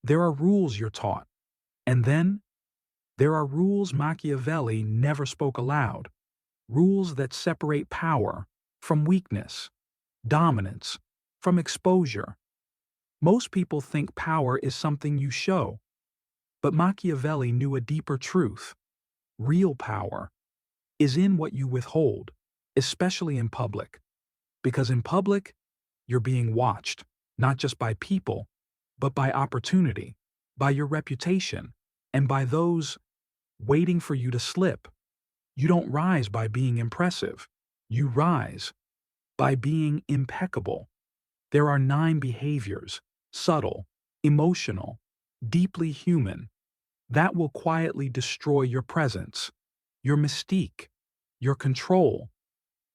There are rules you're taught. And then there are rules Machiavelli never spoke aloud. Rules that separate power from weakness, dominance from exposure. Most people think power is something you show, but Machiavelli knew a deeper truth. Real power is in what you withhold, especially in public. Because in public, you're being watched, not just by people, but by opportunity, by your reputation, and by those waiting for you to slip. You don't rise by being impressive. You rise by being impeccable. There are 9 behaviors, subtle, emotional, deeply human, that will quietly destroy your presence, your mystique, your control,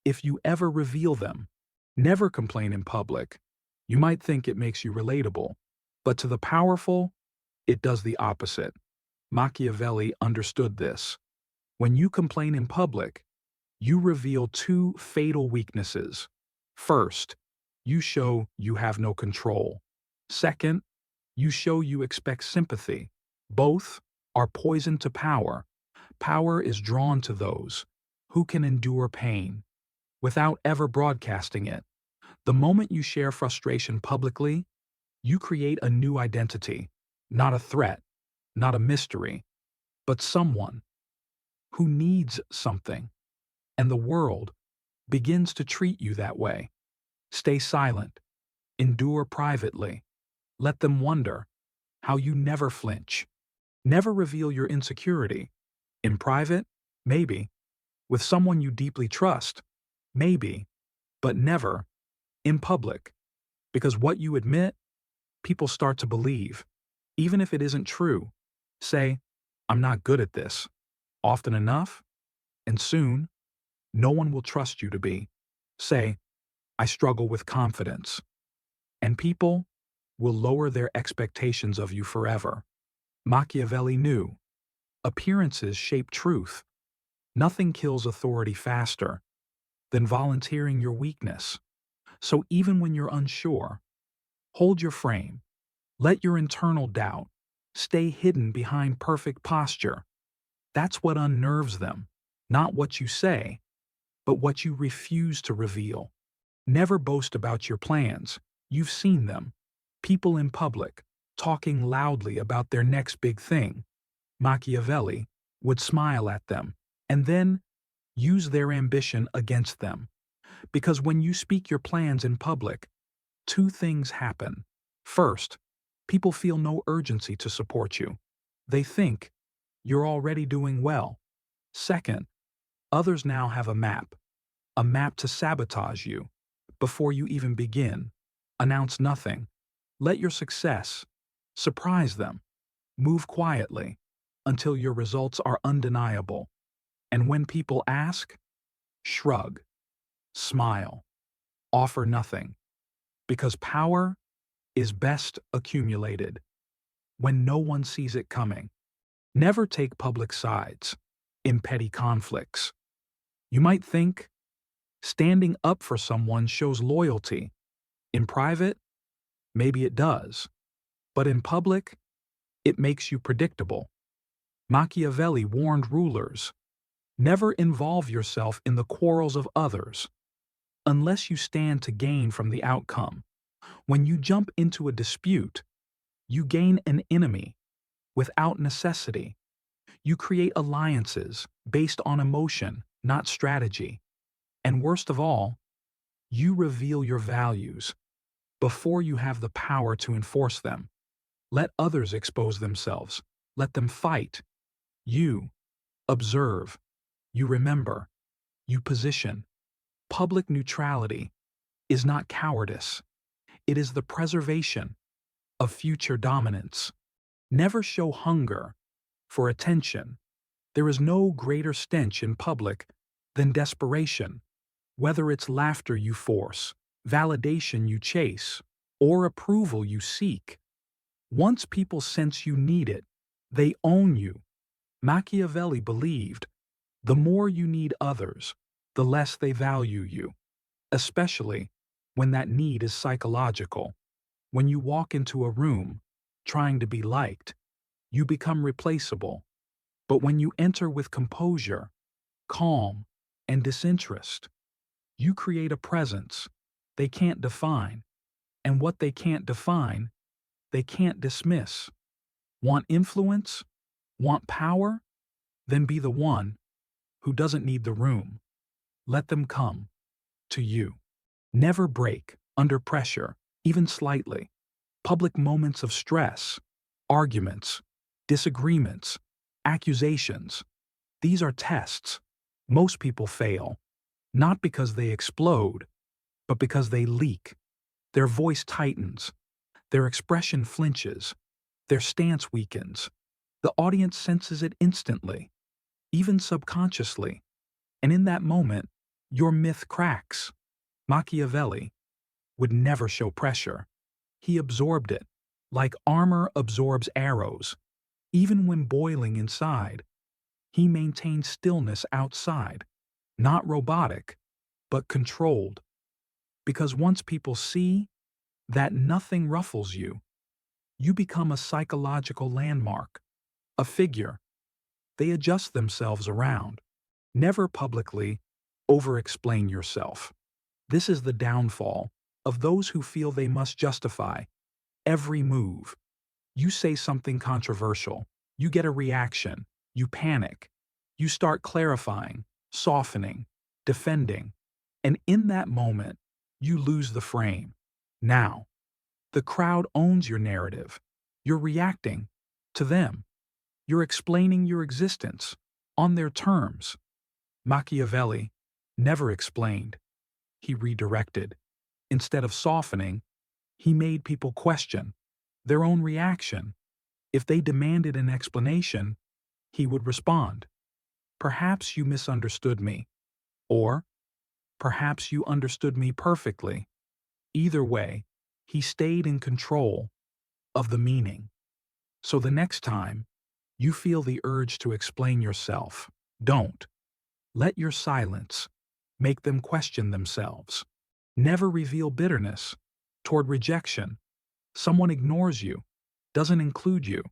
if you ever reveal them. Never complain in public. You might think it makes you relatable, but to the powerful, it does the opposite. Machiavelli understood this. When you complain in public, you reveal 2 fatal weaknesses. First, you show you have no control. Second, you show you expect sympathy. Both are poison to power. Power is drawn to those who can endure pain without ever broadcasting it. The moment you share frustration publicly, you create a new identity, not a threat, not a mystery, but someone who needs something, and the world begins to treat you that way. Stay silent, endure privately, let them wonder how you never flinch. Never reveal your insecurity. In private, maybe. With someone you deeply trust, maybe. But never in public. Because what you admit, people start to believe. Even if it isn't true. Say, I'm not good at this. Often enough, and soon, no one will trust you to be. Say, I struggle with confidence. And people will lower their expectations of you forever. Machiavelli knew. Appearances shape truth. Nothing kills authority faster than volunteering your weakness. So even when you're unsure, hold your frame. Let your internal doubt stay hidden behind perfect posture. That's what unnerves them, not what you say, but what you refuse to reveal. Never boast about your plans. You've seen them. People in public, talking loudly about their next big thing. Machiavelli would smile at them and then use their ambition against them. Because when you speak your plans in public, 2 things happen. First, people feel no urgency to support you. They think you're already doing well. Second, others now have a map to sabotage you. Before you even begin, announce nothing. Let your success surprise them. Move quietly until your results are undeniable. And when people ask, shrug, smile, offer nothing. Because power is best accumulated when no one sees it coming. Never take public sides in petty conflicts. You might think standing up for someone shows loyalty. In private, maybe it does. But in public, it makes you predictable. Machiavelli warned rulers, never involve yourself in the quarrels of others, unless you stand to gain from the outcome. When you jump into a dispute, you gain an enemy without necessity. You create alliances based on emotion, not strategy. And worst of all, you reveal your values before you have the power to enforce them. Let others expose themselves. Let them fight. You observe. You remember. You position. Public neutrality is not cowardice. It is the preservation of future dominance. Never show hunger for attention. There is no greater stench in public than desperation. Whether it's laughter you force, validation you chase, or approval you seek. Once people sense you need it, they own you. Machiavelli believed, the more you need others, the less they value you, especially when that need is psychological. When you walk into a room, trying to be liked, you become replaceable. But when you enter with composure, calm, and disinterest, you create a presence they can't define, and what they can't define, they can't dismiss. Want influence? Want power? Then be the one who doesn't need the room. Let them come to you. Never break under pressure, even slightly. Public moments of stress, arguments, disagreements, accusations. These are tests. Most people fail, not because they explode, but because they leak. Their voice tightens, their expression flinches, their stance weakens. The audience senses it instantly, even subconsciously, and in that moment, your myth cracks. Machiavelli would never show pressure. He absorbed it, like armor absorbs arrows. Even when boiling inside, he maintained stillness outside, not robotic, but controlled. Because once people see that nothing ruffles you, you become a psychological landmark, a figure they adjust themselves around. Never publicly overexplain yourself. This is the downfall of those who feel they must justify every move. You say something controversial, you get a reaction, you panic, you start clarifying, softening, defending, and in that moment, you lose the frame. Now, the crowd owns your narrative. You're reacting to them. You're explaining your existence on their terms. Machiavelli never explained. He redirected. Instead of softening, he made people question their own reaction. If they demanded an explanation, he would respond, "Perhaps you misunderstood me," or "Perhaps you understood me perfectly." Either way, he stayed in control of the meaning. So the next time you feel the urge to explain yourself, don't. Let your silence make them question themselves. Never reveal bitterness toward rejection. Someone ignores you, doesn't include you,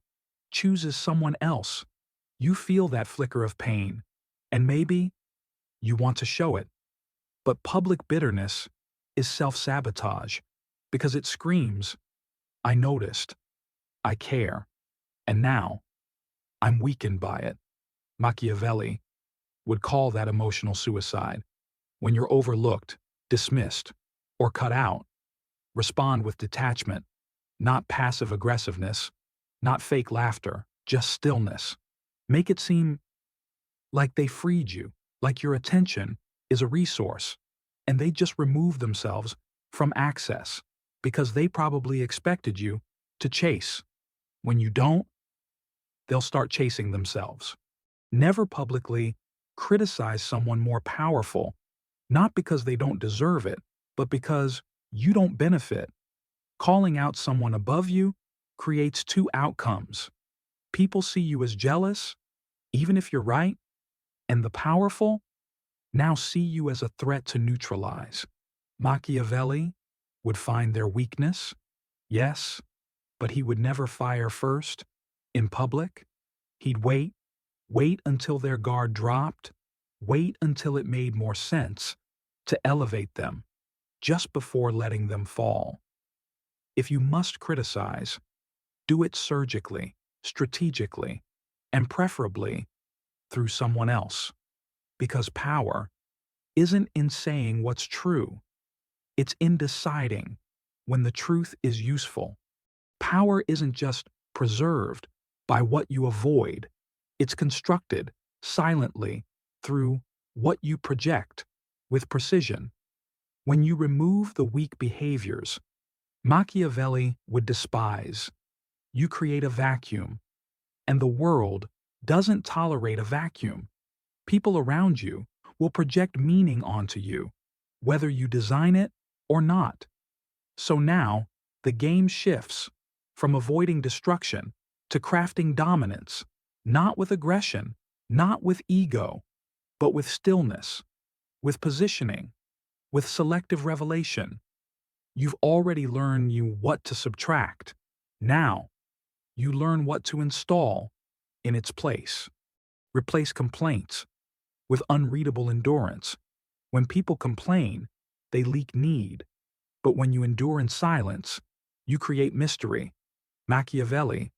chooses someone else. You feel that flicker of pain, and maybe you want to show it. But public bitterness is self-sabotage because it screams, "I noticed, I care, and now I'm weakened by it." Machiavelli would call that emotional suicide. When you're overlooked, dismissed, or cut out, respond with detachment, not passive aggressiveness, not fake laughter, just stillness. Make it seem like they freed you, like your attention is a resource, and they just removed themselves from access because they probably expected you to chase. When you don't, they'll start chasing themselves. Never publicly criticize someone more powerful, not because they don't deserve it, but because you don't benefit. Calling out someone above you creates two outcomes. People see you as jealous, even if you're right, and the powerful now see you as a threat to neutralize. Machiavelli would find their weakness, yes, but he would never fire first. In public, he'd wait until their guard dropped, wait until it made more sense to elevate them, just before letting them fall. If you must criticize, do it surgically, strategically, and preferably through someone else. Because power isn't in saying what's true, it's in deciding when the truth is useful. Power isn't just preserved by what you avoid, it's constructed silently through what you project with precision. When you remove the weak behaviors Machiavelli would despise, you create a vacuum, and the world doesn't tolerate a vacuum. People around you will project meaning onto you, whether you design it or not. So now, the game shifts from avoiding destruction to crafting dominance, not with aggression, not with ego, but with stillness, with positioning, with selective revelation. You've already learned what to subtract. Now, You learn what to install in its place. Replace complaints with unreadable endurance. When people complain, they leak need. But when you endure in silence, you create mystery. Machiavelli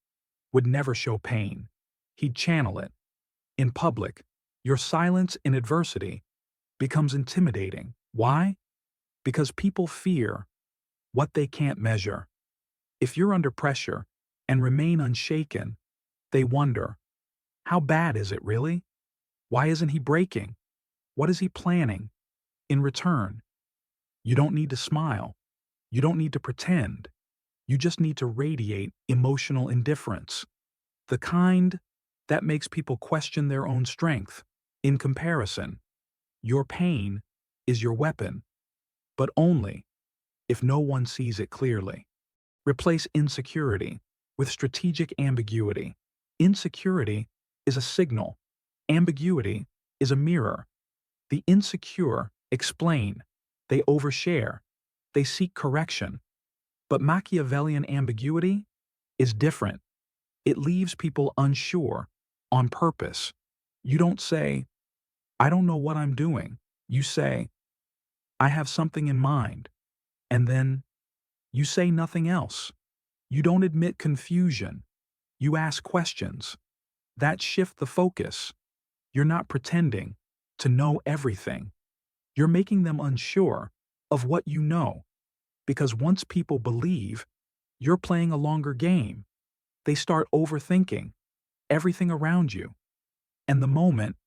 would never show pain. He'd channel it. In public, your silence in adversity becomes intimidating. Why? Because people fear what they can't measure. If you're under pressure and remain unshaken, they wonder, how bad is it really? Why isn't he breaking? What is he planning? In return, you don't need to smile. You don't need to pretend. You just need to radiate emotional indifference, the kind that makes people question their own strength. In comparison, your pain is your weapon, but only if no one sees it clearly. Replace insecurity with strategic ambiguity. Insecurity is a signal. Ambiguity is a mirror. The insecure explain. They overshare. They seek correction. But Machiavellian ambiguity is different. It leaves people unsure on purpose. You don't say, I don't know what I'm doing. You say, I have something in mind. And then you say nothing else. You don't admit confusion. You ask questions that shift the focus. You're not pretending to know everything. You're making them unsure of what you know. Because once people believe you're playing a longer game, they start overthinking everything around you. And the moment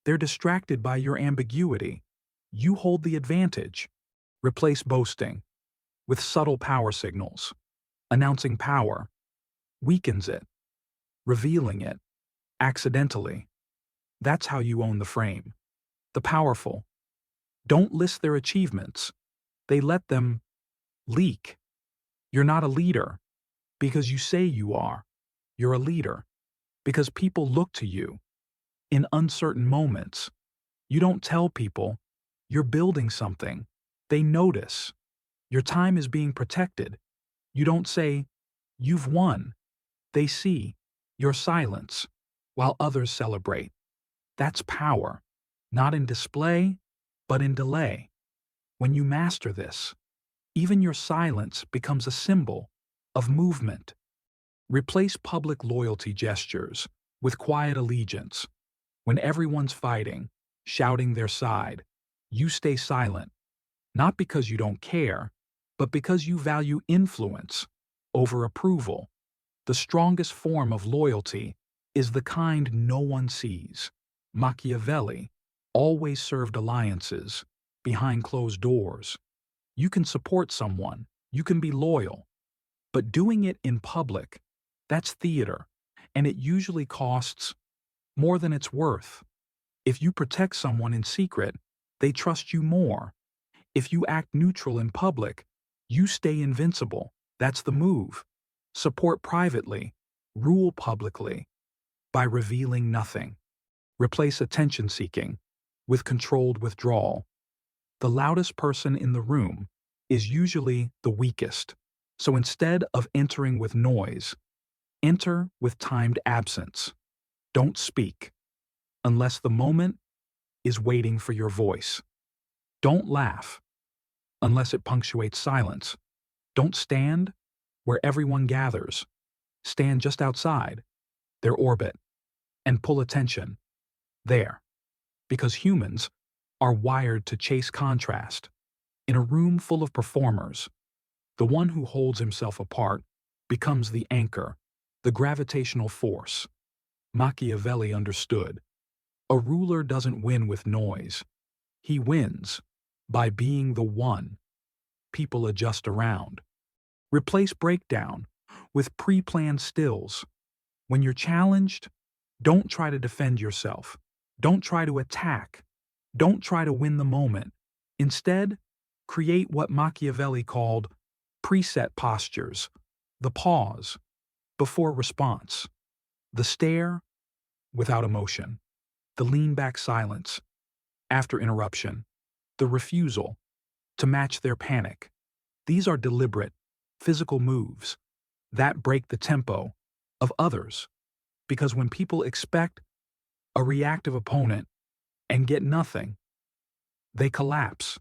they're distracted by your ambiguity, you hold the advantage. Replace boasting with subtle power signals. Announcing power weakens it, revealing it accidentally. That's how you own the frame. The powerful don't list their achievements. They let them leak. You're not a leader because you say you are. You're a leader because people look to you in uncertain moments. You don't tell people you're building something. They notice. Your time is being protected. You don't say, you've won. They see your silence while others celebrate. That's power, not in display, but in delay. When you master this, even your silence becomes a symbol of movement. Replace public loyalty gestures with quiet allegiance. When everyone's fighting, shouting their side, you stay silent, not because you don't care, but because you value influence over approval. The strongest form of loyalty is the kind no one sees. Machiavelli always served alliances behind closed doors. You can support someone, you can be loyal, but doing it in public, that's theater, and it usually costs more than it's worth. If you protect someone in secret, they trust you more. If you act neutral in public, you stay invincible. That's the move. Support privately, rule publicly, by revealing nothing. Replace attention-seeking with controlled withdrawal. The loudest person in the room is usually the weakest. So instead of entering with noise, enter with timed absence. Don't speak unless the moment is waiting for your voice. Don't laugh unless it punctuates silence. Don't stand where everyone gathers. Stand just outside their orbit and pull attention there. Because humans are wired to chase contrast. In a room full of performers, the one who holds himself apart becomes the anchor, the gravitational force. Machiavelli understood. A ruler doesn't win with noise. He wins by being the one people adjust around. Replace breakdown with pre-planned stills. When you're challenged, don't try to defend yourself. Don't try to attack. Don't try to win the moment. Instead, create what Machiavelli called preset postures, the pause before response, the stare without emotion, the lean-back silence after interruption, the refusal to match their panic. These are deliberate, physical moves that break the tempo of others. Because when people expect a reactive opponent and get nothing, they collapse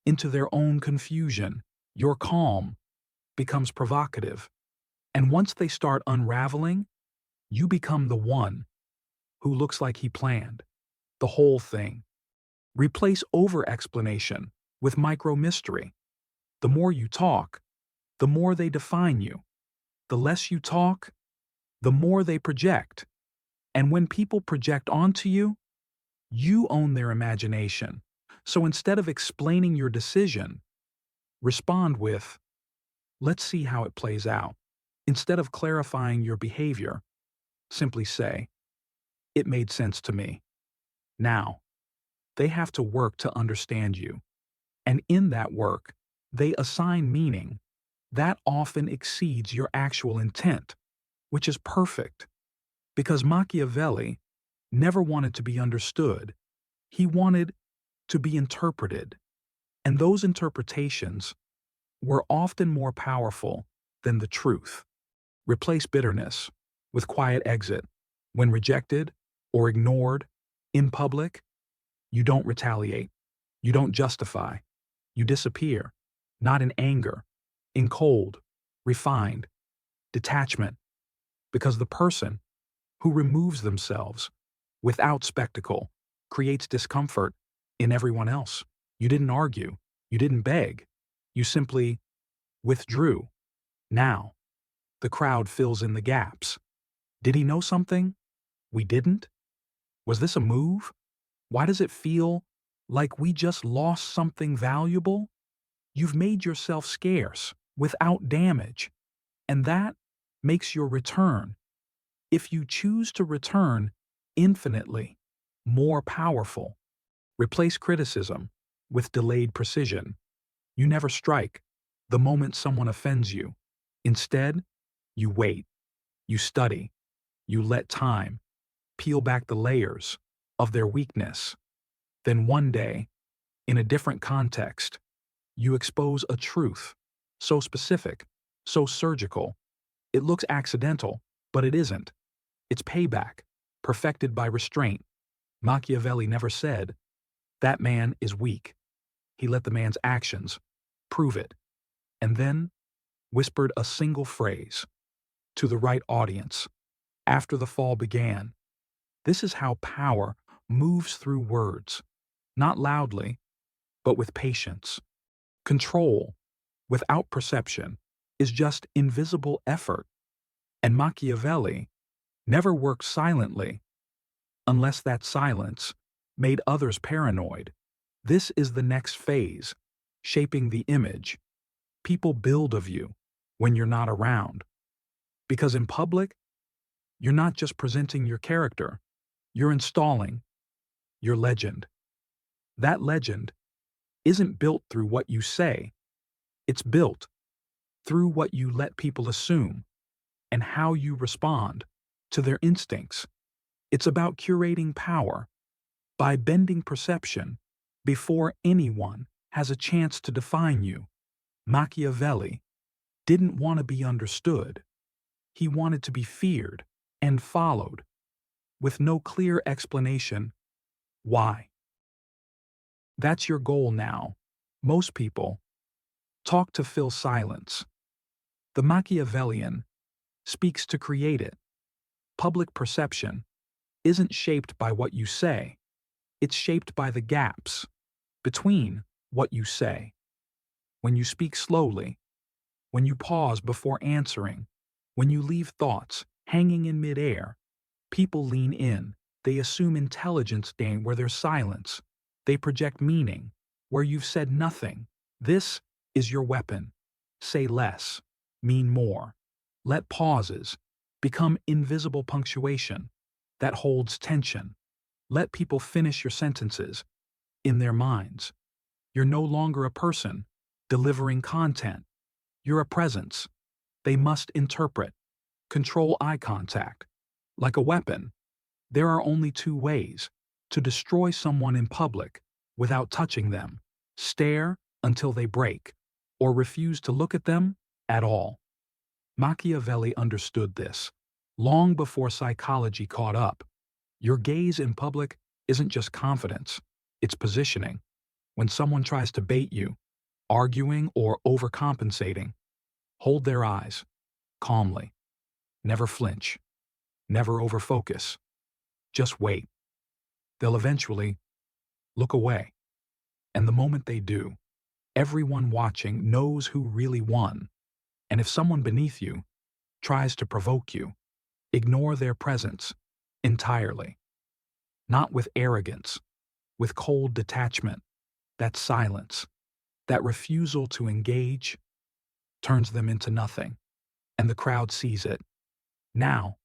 into their own confusion. Your calm becomes provocative. And once they start unraveling, you become the one who looks like he planned the whole thing. Replace over-explanation with micro-mystery. The more you talk, the more they define you. The less you talk, the more they project. And when people project onto you, you own their imagination. So instead of explaining your decision, respond with, "Let's see how it plays out." Instead of clarifying your behavior, simply say, "It made sense to me." Now, they have to work to understand you. And in that work, they assign meaning that often exceeds your actual intent, which is perfect. Because Machiavelli never wanted to be understood. He wanted to be interpreted. And those interpretations were often more powerful than the truth. Replace bitterness with quiet exit. When rejected or ignored in public, you don't retaliate. You don't justify. You disappear, not in anger, in cold, refined detachment. Because the person who removes themselves without spectacle creates discomfort in everyone else. You didn't argue. You didn't beg. You simply withdrew. Now, the crowd fills in the gaps. Did he know something we didn't? Was this a move? Why does it feel like we just lost something valuable? You've made yourself scarce without damage, and that makes your return, if you choose to return, infinitely more powerful. Replace criticism with delayed precision. You never strike the moment someone offends you. Instead, you wait, you study, you let time peel back the layers of their weakness. Then one day, in a different context, you expose a truth so specific, so surgical. It looks accidental, but it isn't. It's payback, perfected by restraint. Machiavelli never said, "That man is weak." He let the man's actions prove it, and then whispered a single phrase to the right audience after the fall began. This is how power moves through words, not loudly, but with patience. Control, without perception, is just invisible effort. And Machiavelli never worked silently, unless that silence made others paranoid. This is the next phase, shaping the image people build of you when you're not around. Because in public, you're not just presenting your character, you're installing your legend. That legend isn't built through what you say, it's built through what you let people assume and how you respond to their instincts. It's about curating power by bending perception before anyone has a chance to define you. Machiavelli didn't want to be understood. He wanted to be feared and followed, with no clear explanation why. That's your goal now. Most people talk to fill silence. The Machiavellian speaks to create it. Public perception isn't shaped by what you say. It's shaped by the gaps between what you say. When you speak slowly, when you pause before answering, when you leave thoughts hanging in midair, people lean in. They assume intelligence where there's silence. They project meaning where you've said nothing. This is your weapon. Say less, mean more. Let pauses become invisible punctuation that holds tension. Let people finish your sentences in their minds. You're no longer a person delivering content. You're a presence. They must interpret. Control eye contact. Like a weapon, there are only two ways to destroy someone in public without touching them: stare until they break, or refuse to look at them at all. Machiavelli understood this. long before psychology caught up. Your gaze in public isn't just confidence, it's positioning. When someone tries to bait you, arguing or overcompensating, hold their eyes, calmly. Never flinch. Never overfocus. Just wait. They'll eventually look away. And the moment they do, everyone watching knows who really won. And if someone beneath you tries to provoke you, ignore their presence entirely. Not with arrogance, with cold detachment. That silence, that refusal to engage, turns them into nothing. And the crowd sees it. Now,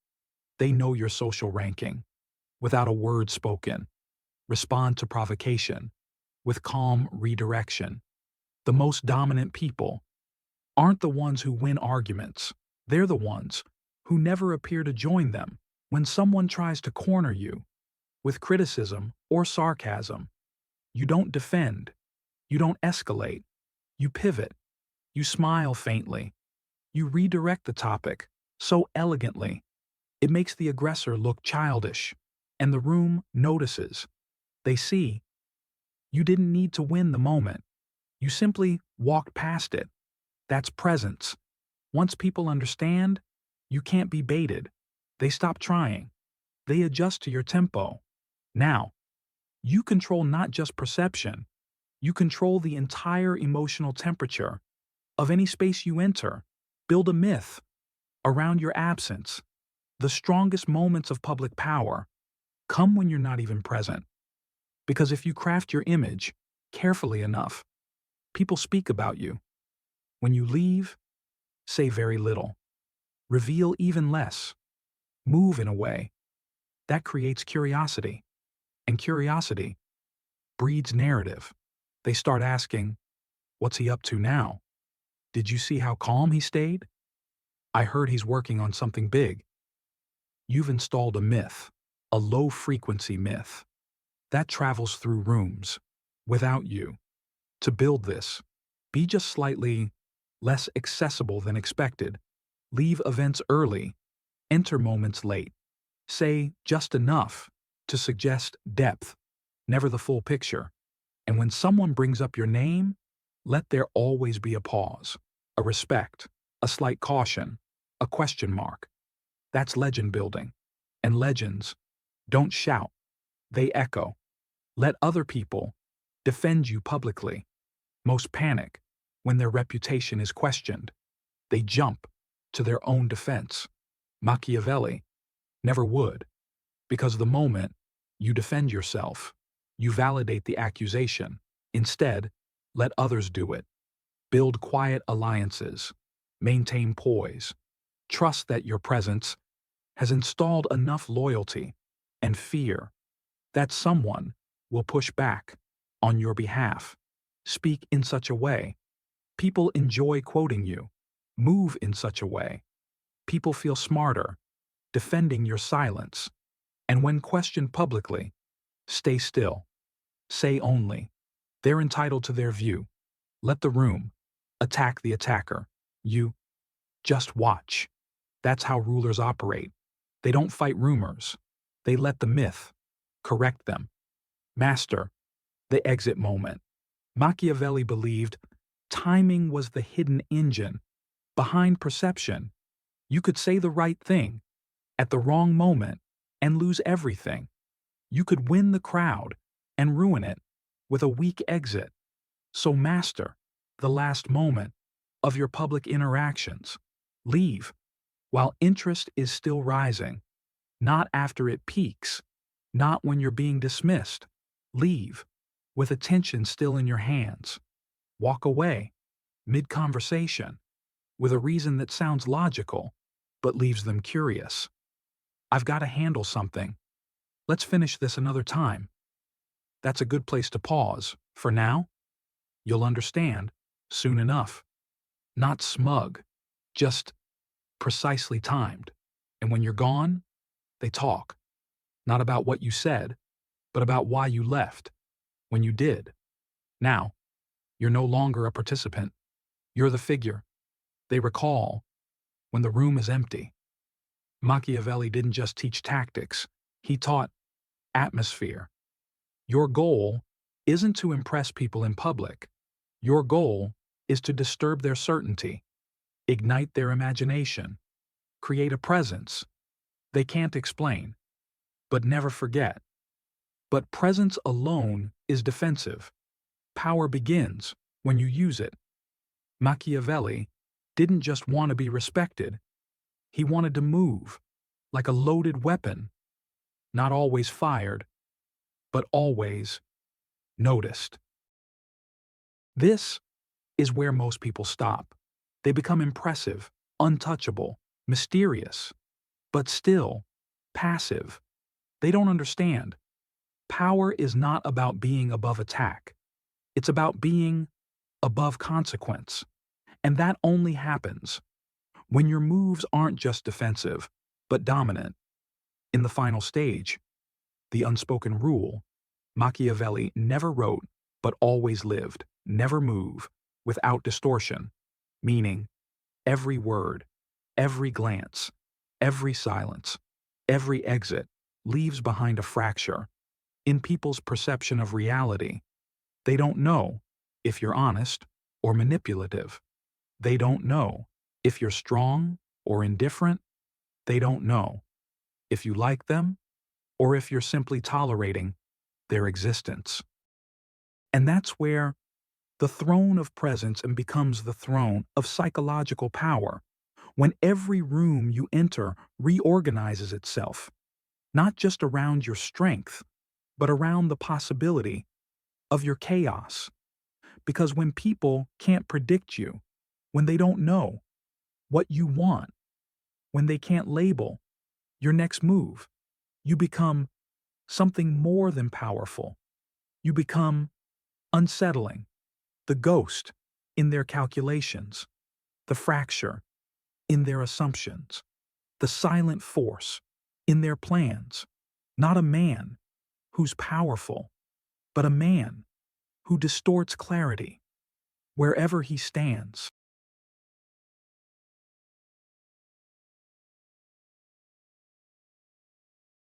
they know your social ranking. Without a word spoken, respond to provocation with calm redirection. The most dominant people aren't the ones who win arguments. They're the ones who never appear to join them. When someone tries to corner you with criticism or sarcasm, you don't defend, you don't escalate, you pivot, you smile faintly, you redirect the topic so elegantly. It makes the aggressor look childish, and the room notices. They see you didn't need to win the moment. You simply walked past it. That's presence. Once people understand, you can't be baited. They stop trying. They adjust to your tempo. Now, you control not just perception, you control the entire emotional temperature of any space you enter. Build a myth around your absence. The strongest moments of public power come when you're not even present. Because if you craft your image carefully enough, people speak about you. When you leave, say very little. Reveal even less. Move in a way that creates curiosity. And curiosity breeds narrative. They start asking, what's he up to now? Did you see how calm he stayed? I heard he's working on something big. You've installed a myth, a low-frequency myth, that travels through rooms without you. To build this, be just slightly less accessible than expected. Leave events early, enter moments late. Say just enough to suggest depth, never the full picture. And when someone brings up your name, let there always be a pause, a respect, a slight caution, a question mark. That's legend building. And legends don't shout, they echo. Let other people defend you publicly. Most panic when their reputation is questioned. They jump to their own defense. Machiavelli never would, because the moment you defend yourself, you validate the accusation. Instead, let others do it. Build quiet alliances. Maintain poise. Trust that your presence has installed enough loyalty and fear that someone will push back on your behalf. Speak in such a way. People enjoy quoting you. Move in such a way. People feel smarter defending your silence. And when questioned publicly, stay still. Say only, they're entitled to their view. Let the room attack the attacker. You just watch. That's how rulers operate. They don't fight rumors. They let the myth correct them. Master the exit moment. Machiavelli believed timing was the hidden engine behind perception. You could say the right thing at the wrong moment and lose everything. You could win the crowd and ruin it with a weak exit. So master the last moment of your public interactions. Leave while interest is still rising, not after it peaks, not when you're being dismissed. Leave with attention still in your hands. Walk away mid-conversation with a reason that sounds logical but leaves them curious. I've got to handle something. Let's finish this another time. That's a good place to pause. For now, you'll understand soon enough. Not smug, just precisely timed. And when you're gone, they talk. Not about what you said, but about why you left when you did. Now, you're no longer a participant. You're the figure they recall when the room is empty. Machiavelli didn't just teach tactics, he taught atmosphere. Your goal isn't to impress people in public. Your goal is to disturb their certainty, ignite their imagination, create a presence they can't explain. But never forget, but presence alone is defensive. Power begins when you use it. Machiavelli didn't just want to be respected, he wanted to move like a loaded weapon, not always fired, but always noticed. This is where most people stop. They become impressive, untouchable, mysterious, but still passive. They don't understand. Power is not about being above attack. It's about being above consequence. And that only happens when your moves aren't just defensive, but dominant. In the final stage, the unspoken rule, Machiavelli never wrote but always lived, never move, without distortion, meaning every word, every glance, every silence, every exit leaves behind a fracture in people's perception of reality. They don't know if you're honest or manipulative. They don't know if you're strong or indifferent. They don't know if you like them or if you're simply tolerating their existence. And that's where the throne of presence becomes the throne of psychological power, when every room you enter reorganizes itself, not just around your strength, but around the possibility of your chaos. Because when people can't predict you, when they don't know what you want, when they can't label your next move, you become something more than powerful. You become unsettling, the ghost in their calculations, the fracture in their assumptions, the silent force in their plans. Not a man who's powerful, but a man who distorts clarity wherever he stands.